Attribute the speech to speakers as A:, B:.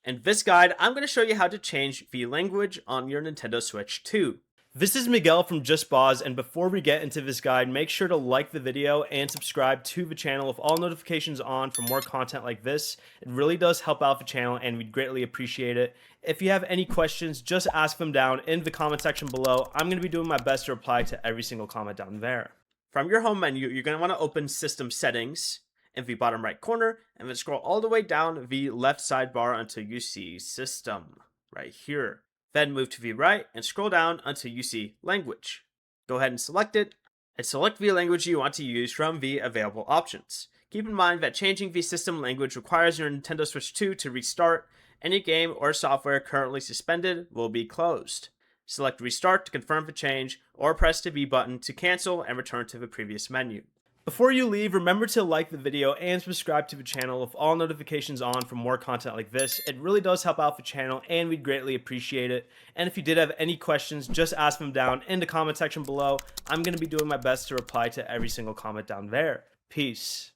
A: In this guide, I'm going to show you how to change V language on your Nintendo Switch 2. This is Miguel from JustBoz, and before we get into this guide, make sure to like the video and subscribe to the channel with all notifications on for more content like this. It really does help out the channel and we'd greatly appreciate it. If you have any questions, just ask them down in the comment section below. I'm going to be doing my best to reply to every single comment down there. From your home menu, you're going to want to open System Settings in the bottom right corner, and then scroll all the way down the left sidebar until you see System right here. Then move to the right and scroll down until you see Language. Go ahead and select it, and select the language you want to use from the available options. Keep in mind that changing the system language requires your Nintendo Switch 2 to restart. Any game or software currently suspended will be closed. Select Restart to confirm the change, or press the B button to cancel and return to the previous menu. Before you leave, remember to like the video and subscribe to the channel with all notifications on for more content like this. It really does help out the channel and we'd greatly appreciate it. And if you did have any questions, just ask them down in the comment section below. I'm going to be doing my best to reply to every single comment down there. Peace.